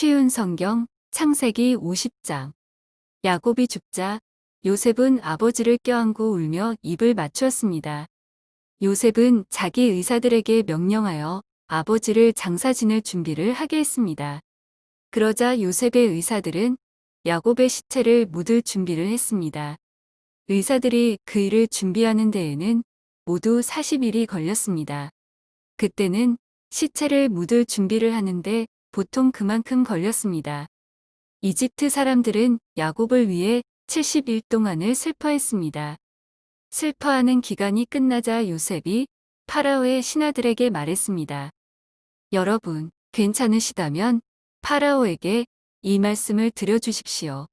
쉬운 성경 창세기 50장. 야곱이 죽자 요셉은 아버지를 껴안고 울며 입을 맞추었습니다. 요셉은 자기 의사들에게 명령하여 아버지를 장사 지낼 준비를 하게 했습니다. 그러자 요셉의 의사들은 야곱의 시체를 묻을 준비를 했습니다. 의사들이 그 일을 준비하는 데에는 모두 40일이 걸렸습니다. 그때는 시체를 묻을 준비를 하는데 보통 그만큼 걸렸습니다. 이집트 사람들은 야곱을 위해 70일 동안을 슬퍼했습니다. 슬퍼하는 기간이 끝나자 요셉이 파라오의 신하들에게 말했습니다. 여러분, 괜찮으시다면 파라오에게 이 말씀을 들려주십시오.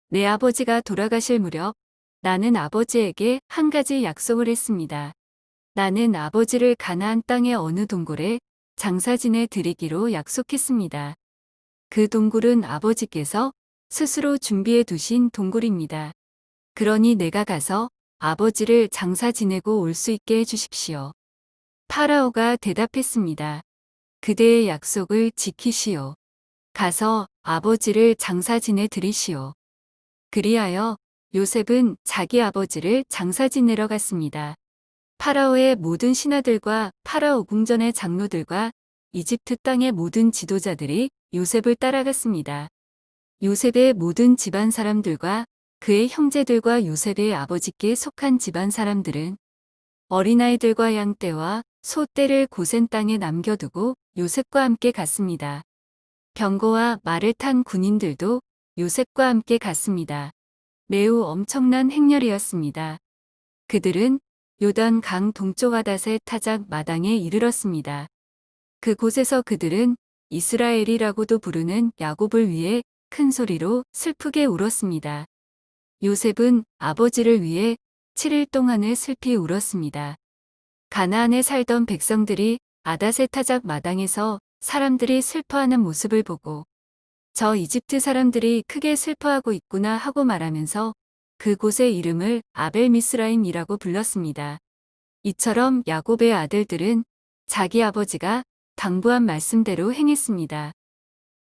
내 아버지가 돌아가실 무렵 나는 아버지에게 한 가지 약속을 했습니다. 나는 아버지를 가나안 땅의 어느 동굴에 장사진에 드리기로 약속했습니다. 그 동굴은 아버지께서 스스로 준비해 두신 동굴입니다. 그러니 내가 가서 아버지를 장사 지내고 올 수 있게 해주십시오. 파라오가 대답했습니다. 그대의 약속을 지키시오. 가서 아버지를 장사 지내 드리시오. 그리하여 요셉은 자기 아버지를 장사 지내러 갔습니다. 파라오의 모든 신하들과 파라오 궁전의 장로들과 이집트 땅의 모든 지도자들이 요셉을 따라갔습니다. 요셉의 모든 집안 사람들과 그의 형제들과 요셉의 아버지께 속한 집안 사람들은 어린아이들과 양떼와 소떼를 고센 땅에 남겨두고 요셉과 함께 갔습니다. 병거와 말을 탄 군인들도 요셉과 함께 갔습니다. 매우 엄청난 행렬이었습니다. 그들은 요단 강 동쪽 아닷의 타작 마당에 이르렀습니다. 그곳에서 그들은 이스라엘이라고도 부르는 야곱을 위해 큰 소리로 슬프게 울었습니다. 요셉은 아버지를 위해 7일 동안을 슬피 울었습니다. 가나안에 살던 백성들이 아닷의 타작 마당에서 사람들이 슬퍼하는 모습을 보고 저 이집트 사람들이 크게 슬퍼하고 있구나 하고 말하면서 그곳의 이름을 아벨미스라임이라고 불렀습니다. 이처럼 야곱의 아들들은 자기 아버지가 당부한 말씀대로 행했습니다.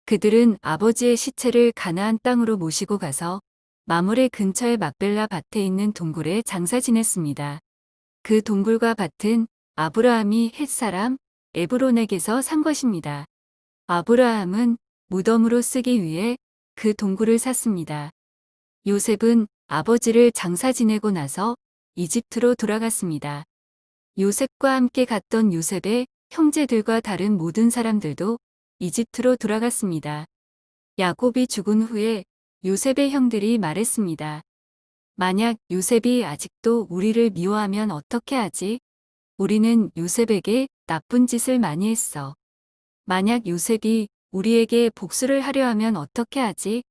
그들은 아버지의 시체를 가나안 땅으로 모시고 가서 마므레 근처의 막벨라 밭에 있는 동굴에 장사 지냈습니다. 그 동굴과 밭은 아브라함이 헷사람 에브론에게서 산 것입니다. 아브라함은 무덤으로 쓰기 위해 그 동굴을 샀습니다. 요셉은 아버지를 장사 지내고 나서 이집트로 돌아갔습니다. 요셉과 함께 갔던 요셉의 형제들과 다른 모든 사람들도 이집트로 돌아갔습니다. 야곱이 죽은 후에 요셉의 형들이 말했습니다. 만약 요셉이 아직도 우리를 미워하면 어떻게 하지? 우리는 요셉에게 나쁜 짓을 많이 했어. 만약 요셉이 우리에게 복수를 하려 하면 어떻게 하지?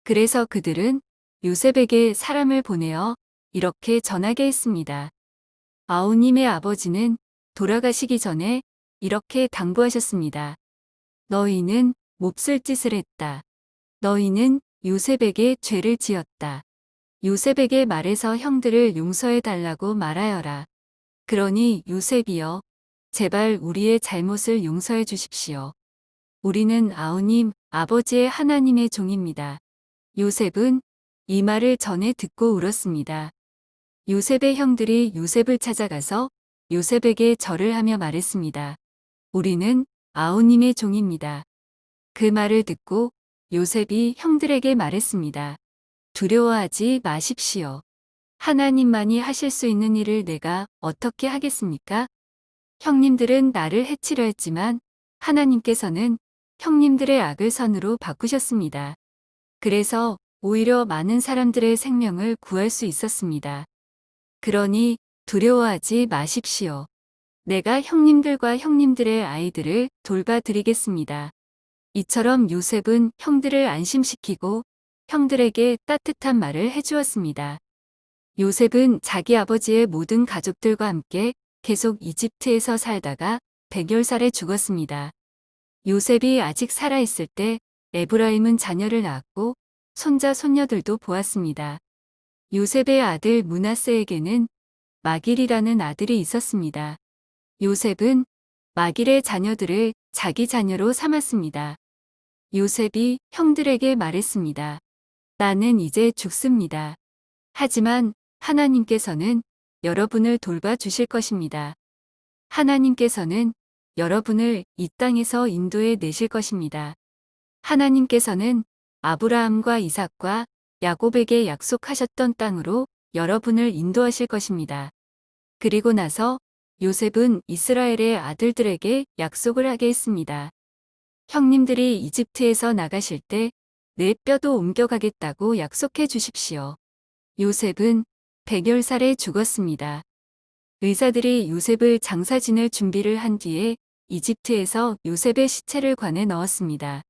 그래서 그들은 요셉에게 사람을 보내어 이렇게 전하게 했습니다. 아우님의 아버지는 돌아가시기 전에 이렇게 당부하셨습니다. 너희는 몹쓸 짓을 했다. 너희는 요셉에게 죄를 지었다. 요셉에게 말해서 형들을 용서해 달라고 말하여라. 그러니 요셉이여, 제발 우리의 잘못을 용서해 주십시오. 우리는 아우님, 아버지의 하나님의 종입니다. 요셉은 이 말을 전해 듣고 울었습니다. 요셉의 형들이 요셉을 찾아가서 요셉에게 절을 하며 말했습니다. 우리는 아우님의 종입니다. 그 말을 듣고 요셉이 형들에게 말했습니다. 두려워하지 마십시오. 하나님만이 하실 수 있는 일을 내가 어떻게 하겠습니까? 형님들은 나를 해치려 했지만 하나님께서는 형님들의 악을 선으로 바꾸셨습니다. 그래서 오히려 많은 사람들의 생명을 구할 수 있었습니다. 그러니 두려워하지 마십시오. 내가 형님들과 형님들의 아이들을 돌봐드리겠습니다. 이처럼 요셉은 형들을 안심시키고 형들에게 따뜻한 말을 해주었습니다. 요셉은 자기 아버지의 모든 가족들과 함께 계속 이집트에서 살다가 100열살에 죽었습니다. 요셉이 아직 살아있을 때 에브라임은 자녀를 낳았고 손자 손녀들도 보았습니다. 요셉의 아들 므낫세에게는 마길이라는 아들이 있었습니다. 요셉은 마길의 자녀들을 자기 자녀로 삼았습니다. 요셉이 형들에게 말했습니다. 나는 이제 죽습니다. 하지만 하나님께서는 여러분을 돌봐주실 것입니다. 하나님께서는 여러분을 이 땅에서 인도해 내실 것입니다. 하나님께서는 아브라함과 이삭과 야곱에게 약속하셨던 땅으로 여러분을 인도하실 것입니다. 그리고 나서 요셉은 이스라엘의 아들들에게 약속을 하게 했습니다. 형님들이 이집트에서 나가실 때 내 뼈도 옮겨가겠다고 약속해 주십시오. 요셉은 100열살에 죽었습니다. 의사들이 요셉을 장사 지낼 준비를 한 뒤에 이집트에서 요셉의 시체를 관에 넣었습니다.